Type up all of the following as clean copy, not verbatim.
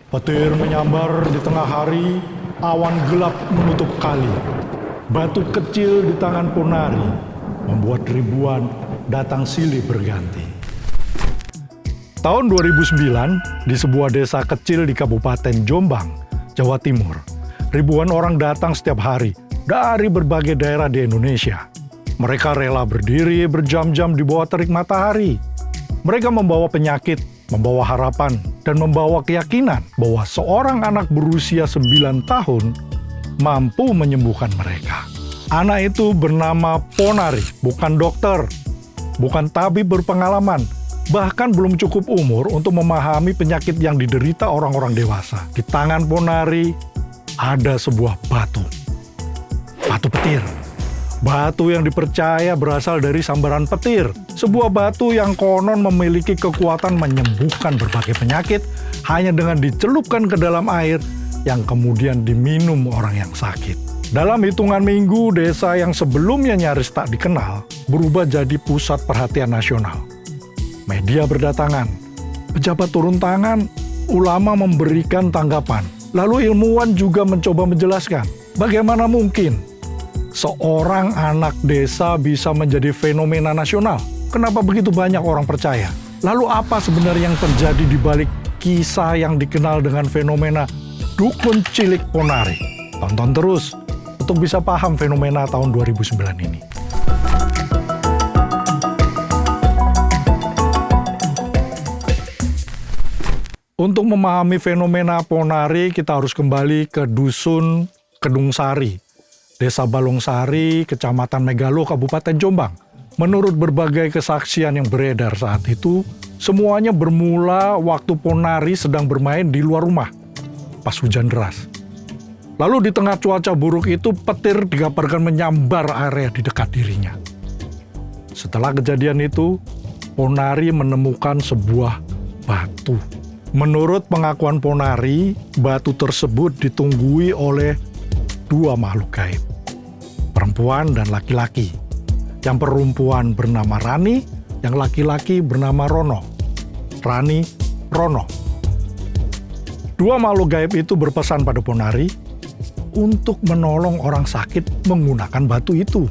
Petir menyambar di tengah hari, awan gelap menutup kali. Batu kecil di tangan Ponari membuat ribuan datang silih berganti. Tahun 2009, di sebuah desa kecil di Kabupaten Jombang, Jawa Timur, ribuan orang datang setiap hari dari berbagai daerah di Indonesia. Mereka rela berdiri berjam-jam di bawah terik matahari. Mereka membawa penyakit, membawa harapan, dan membawa keyakinan bahwa seorang anak berusia 9 tahun mampu menyembuhkan mereka. Anak itu bernama Ponari, bukan dokter, bukan tabib berpengalaman, bahkan belum cukup umur untuk memahami penyakit yang diderita orang-orang dewasa. Di tangan Ponari ada sebuah batu. Batu petir. Batu yang dipercaya berasal dari sambaran petir. Sebuah batu yang konon memiliki kekuatan menyembuhkan berbagai penyakit hanya dengan dicelupkan ke dalam air yang kemudian diminum orang yang sakit. Dalam hitungan minggu, desa yang sebelumnya nyaris tak dikenal berubah jadi pusat perhatian nasional. Media berdatangan, pejabat turun tangan, ulama memberikan tanggapan. Lalu ilmuwan juga mencoba menjelaskan bagaimana mungkin seorang anak desa bisa menjadi fenomena nasional. Kenapa begitu banyak orang percaya? Lalu apa sebenarnya yang terjadi di balik kisah yang dikenal dengan fenomena Dukun Cilik Ponari? Tonton terus untuk bisa paham fenomena tahun 2009 ini. Untuk memahami fenomena Ponari, kita harus kembali ke Dusun Kedung Sari, Desa Balongsari, Kecamatan Megalo, Kabupaten Jombang. Menurut berbagai kesaksian yang beredar saat itu, semuanya bermula waktu Ponari sedang bermain di luar rumah, pas hujan deras. Lalu di tengah cuaca buruk itu, petir digambarkan menyambar area di dekat dirinya. Setelah kejadian itu, Ponari menemukan sebuah batu. Menurut pengakuan Ponari, batu tersebut ditunggui oleh dua makhluk gaib, perempuan dan laki-laki. Yang perempuan bernama Rani, yang laki-laki bernama Rono. Rani, Rono. Dua makhluk gaib itu berpesan pada Ponari untuk menolong orang sakit menggunakan batu itu.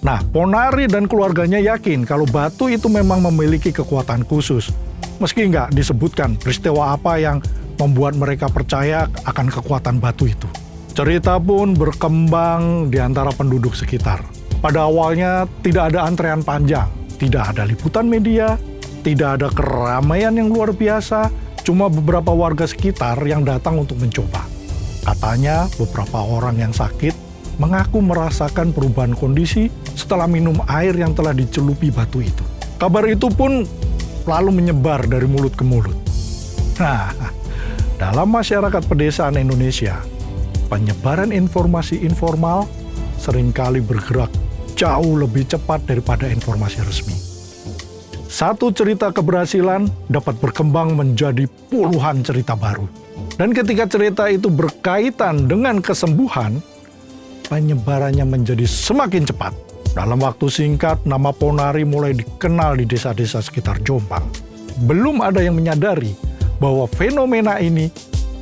Nah, Ponari dan keluarganya yakin kalau batu itu memang memiliki kekuatan khusus. Meski nggak disebutkan peristiwa apa yang membuat mereka percaya akan kekuatan batu itu. Cerita pun berkembang di antara penduduk sekitar. Pada awalnya tidak ada antrean panjang, tidak ada liputan media, tidak ada keramaian yang luar biasa, cuma beberapa warga sekitar yang datang untuk mencoba. Katanya beberapa orang yang sakit mengaku merasakan perubahan kondisi setelah minum air yang telah dicelupi batu itu. Kabar itu pun lalu menyebar dari mulut ke mulut. Nah, dalam masyarakat pedesaan Indonesia, penyebaran informasi informal seringkali bergerak jauh lebih cepat daripada informasi resmi. Satu cerita keberhasilan dapat berkembang menjadi puluhan cerita baru. Dan ketika cerita itu berkaitan dengan kesembuhan, penyebarannya menjadi semakin cepat. Dalam waktu singkat, nama Ponari mulai dikenal di desa-desa sekitar Jombang. Belum ada yang menyadari bahwa fenomena ini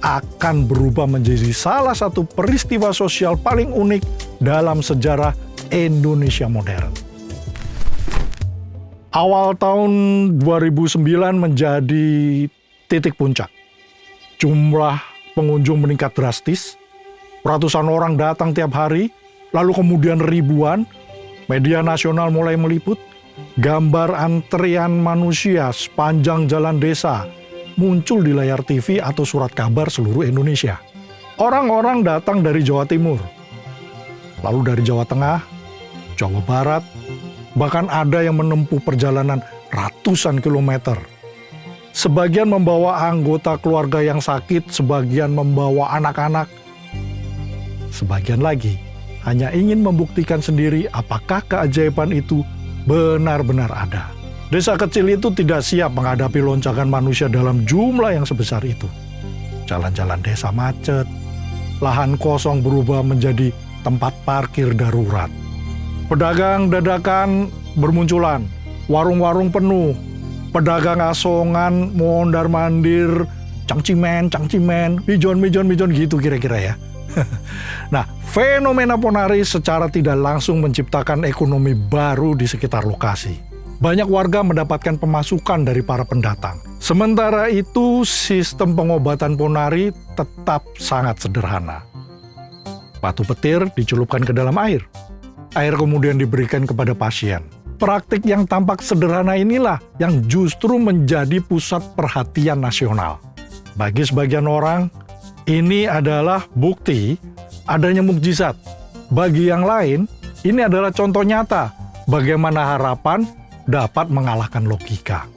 akan berubah menjadi salah satu peristiwa sosial paling unik dalam sejarah Indonesia modern. Awal tahun 2009 menjadi titik puncak. Jumlah pengunjung meningkat drastis, ratusan orang datang tiap hari, lalu kemudian ribuan. Media nasional mulai meliput, gambar antrian manusia sepanjang jalan desa muncul di layar TV atau surat kabar seluruh Indonesia. Orang-orang datang dari Jawa Timur, lalu dari Jawa Tengah, Jawa Barat, bahkan ada yang menempuh perjalanan ratusan kilometer. Sebagian membawa anggota keluarga yang sakit, sebagian membawa anak-anak. Sebagian lagi hanya ingin membuktikan sendiri apakah keajaiban itu benar-benar ada. Desa kecil itu tidak siap menghadapi lonjakan manusia dalam jumlah yang sebesar itu. Jalan-jalan desa macet, lahan kosong berubah menjadi tempat parkir darurat. Pedagang dadakan bermunculan, warung-warung penuh, pedagang asongan mondar-mandir cangcimen, mijon gitu kira-kira ya. Nah, fenomena ponari secara tidak langsung menciptakan ekonomi baru di sekitar lokasi. Banyak warga mendapatkan pemasukan dari para pendatang. Sementara itu, sistem pengobatan ponari tetap sangat sederhana. Batu petir dicelupkan ke dalam air. Air kemudian diberikan kepada pasien. Praktik yang tampak sederhana inilah yang justru menjadi pusat perhatian nasional. Bagi sebagian orang, ini adalah bukti adanya mukjizat. Bagi yang lain, ini adalah contoh nyata bagaimana harapan dapat mengalahkan logika.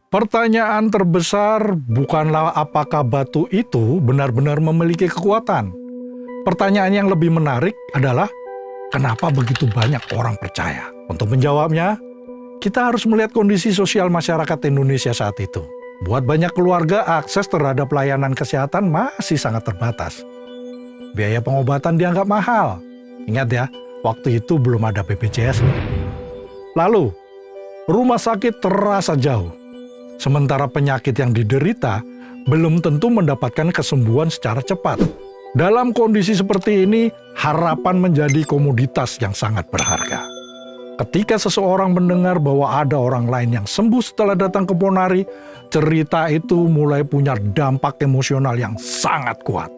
Pertanyaan terbesar bukanlah apakah batu itu benar-benar memiliki kekuatan. Pertanyaan yang lebih menarik adalah kenapa begitu banyak orang percaya? Untuk menjawabnya, kita harus melihat kondisi sosial masyarakat Indonesia saat itu. Buat banyak keluarga, akses terhadap layanan kesehatan masih sangat terbatas. Biaya pengobatan dianggap mahal. Ingat ya, waktu itu belum ada BPJS. Lalu, rumah sakit terasa jauh. Sementara penyakit yang diderita belum tentu mendapatkan kesembuhan secara cepat. Dalam kondisi seperti ini, harapan menjadi komoditas yang sangat berharga. Ketika seseorang mendengar bahwa ada orang lain yang sembuh setelah datang ke ponari, cerita itu mulai punya dampak emosional yang sangat kuat.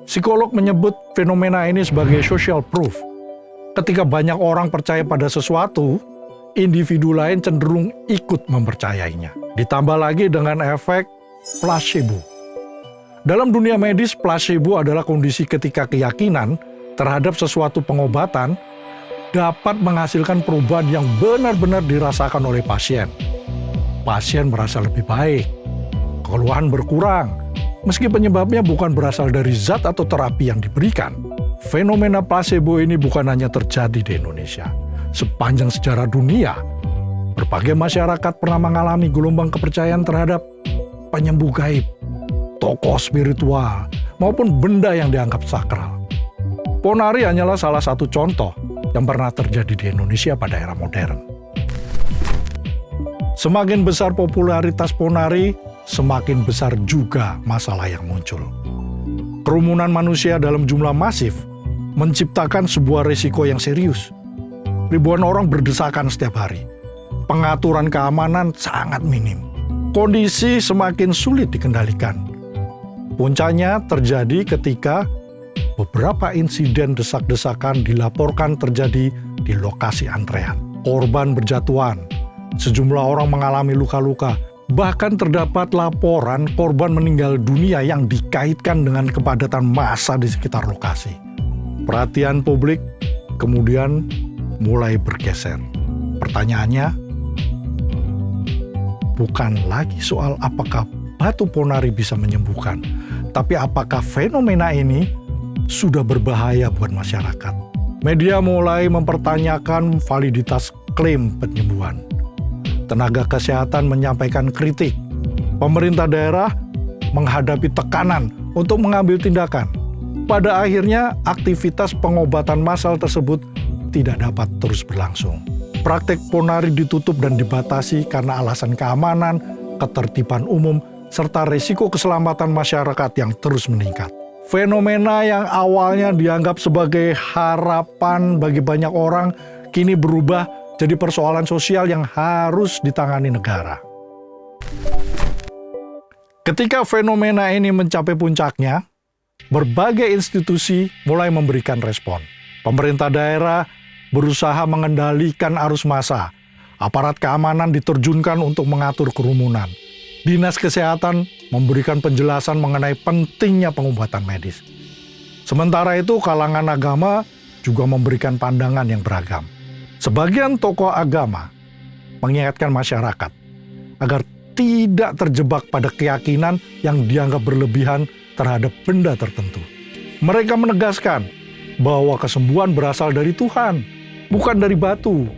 Psikolog menyebut fenomena ini sebagai social proof. Ketika banyak orang percaya pada sesuatu, individu lain cenderung ikut mempercayainya. Ditambah lagi dengan efek placebo. Dalam dunia medis, placebo adalah kondisi ketika keyakinan terhadap sesuatu pengobatan dapat menghasilkan perubahan yang benar-benar dirasakan oleh pasien. Pasien merasa lebih baik, keluhan berkurang, meski penyebabnya bukan berasal dari zat atau terapi yang diberikan. Fenomena placebo ini bukan hanya terjadi di Indonesia. Sepanjang sejarah dunia, berbagai masyarakat pernah mengalami gelombang kepercayaan terhadap penyembuh gaib, tokoh spiritual, maupun benda yang dianggap sakral. Ponari hanyalah salah satu contoh yang pernah terjadi di Indonesia pada era modern. Semakin besar popularitas ponari, semakin besar juga masalah yang muncul. Kerumunan manusia dalam jumlah masif menciptakan sebuah risiko yang serius. Ribuan orang berdesakan setiap hari. Pengaturan keamanan sangat minim. Kondisi semakin sulit dikendalikan. Puncaknya terjadi ketika beberapa insiden desak-desakan dilaporkan terjadi di lokasi antrean. Korban berjatuhan, sejumlah orang mengalami luka-luka, bahkan terdapat laporan korban meninggal dunia yang dikaitkan dengan kepadatan massa di sekitar lokasi. Perhatian publik kemudian mulai bergeser. Pertanyaannya, bukan lagi soal apakah batu ponari bisa menyembuhkan, tapi apakah fenomena ini sudah berbahaya buat masyarakat. Media mulai mempertanyakan validitas klaim penyembuhan. Tenaga kesehatan menyampaikan kritik. Pemerintah daerah menghadapi tekanan untuk mengambil tindakan. Pada akhirnya, aktivitas pengobatan massal tersebut tidak dapat terus berlangsung. Praktek ponari ditutup dan dibatasi karena alasan keamanan, ketertiban umum, serta risiko keselamatan masyarakat yang terus meningkat. Fenomena yang awalnya dianggap sebagai harapan bagi banyak orang, kini berubah jadi persoalan sosial yang harus ditangani negara. Ketika fenomena ini mencapai puncaknya, berbagai institusi mulai memberikan respon. Pemerintah daerah berusaha mengendalikan arus massa. Aparat keamanan diterjunkan untuk mengatur kerumunan. Dinas Kesehatan memberikan penjelasan mengenai pentingnya pengobatan medis. Sementara itu, kalangan agama juga memberikan pandangan yang beragam. Sebagian tokoh agama mengingatkan masyarakat agar tidak terjebak pada keyakinan yang dianggap berlebihan terhadap benda tertentu. Mereka menegaskan bahwa kesembuhan berasal dari Tuhan, bukan dari batu.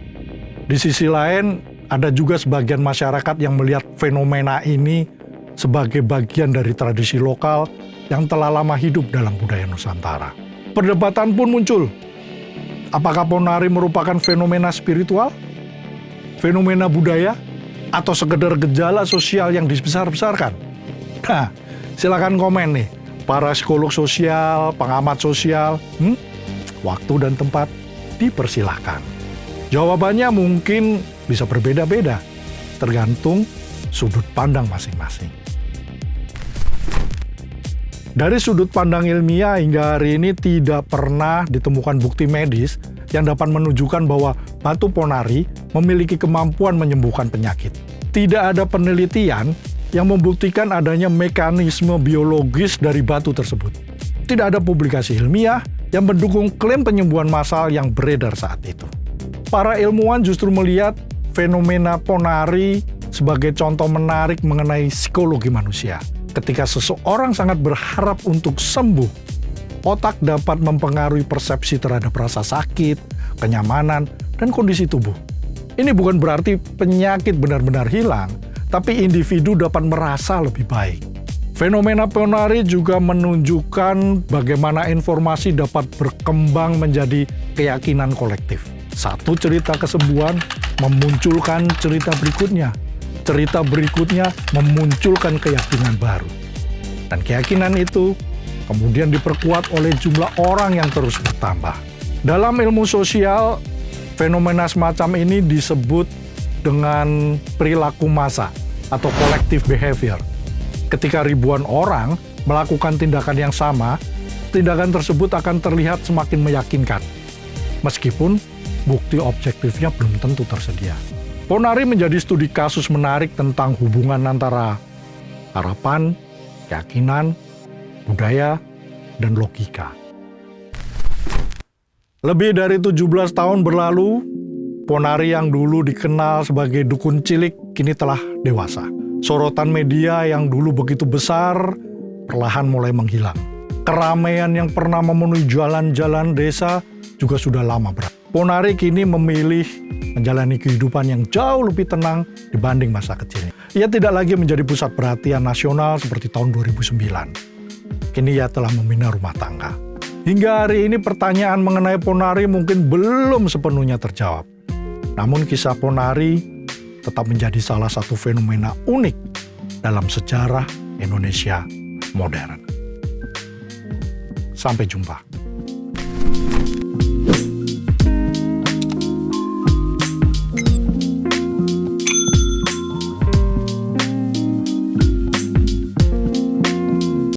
Di sisi lain, ada juga sebagian masyarakat yang melihat fenomena ini sebagai bagian dari tradisi lokal yang telah lama hidup dalam budaya Nusantara. Perdebatan pun muncul. Apakah ponari merupakan fenomena spiritual? Fenomena budaya? Atau sekedar gejala sosial yang dibesar-besarkan? Nah, silakan komen nih, para psikolog sosial, pengamat sosial, waktu dan tempat dipersilahkan. Jawabannya mungkin bisa berbeda-beda, tergantung sudut pandang masing-masing. Dari sudut pandang ilmiah hingga hari ini tidak pernah ditemukan bukti medis yang dapat menunjukkan bahwa batu ponari memiliki kemampuan menyembuhkan penyakit. Tidak ada penelitian yang membuktikan adanya mekanisme biologis dari batu tersebut. Tidak ada publikasi ilmiah yang mendukung klaim penyembuhan massal yang beredar saat itu. Para ilmuwan justru melihat fenomena ponari sebagai contoh menarik mengenai psikologi manusia. Ketika seseorang sangat berharap untuk sembuh, otak dapat mempengaruhi persepsi terhadap rasa sakit, kenyamanan, dan kondisi tubuh. Ini bukan berarti penyakit benar-benar hilang, tapi individu dapat merasa lebih baik. Fenomena ponari juga menunjukkan bagaimana informasi dapat berkembang menjadi keyakinan kolektif. Satu cerita kesembuhan memunculkan cerita berikutnya. Cerita berikutnya memunculkan keyakinan baru. Dan keyakinan itu kemudian diperkuat oleh jumlah orang yang terus bertambah. Dalam ilmu sosial, fenomena semacam ini disebut dengan perilaku massa atau collective behavior. Ketika ribuan orang melakukan tindakan yang sama, tindakan tersebut akan terlihat semakin meyakinkan, meskipun bukti objektifnya belum tentu tersedia. Ponari menjadi studi kasus menarik tentang hubungan antara harapan, keyakinan, budaya, dan logika. Lebih dari 17 tahun berlalu, Ponari yang dulu dikenal sebagai dukun cilik kini telah dewasa. Sorotan media yang dulu begitu besar perlahan mulai menghilang. Keramaian yang pernah memenuhi jalan-jalan desa juga sudah lama berakhir. Ponari kini memilih menjalani kehidupan yang jauh lebih tenang dibanding masa kecilnya. Ia tidak lagi menjadi pusat perhatian nasional seperti tahun 2009. Kini ia telah membina rumah tangga. Hingga hari ini pertanyaan mengenai Ponari mungkin belum sepenuhnya terjawab. Namun kisah Ponari tetap menjadi salah satu fenomena unik dalam sejarah Indonesia modern. Sampai jumpa.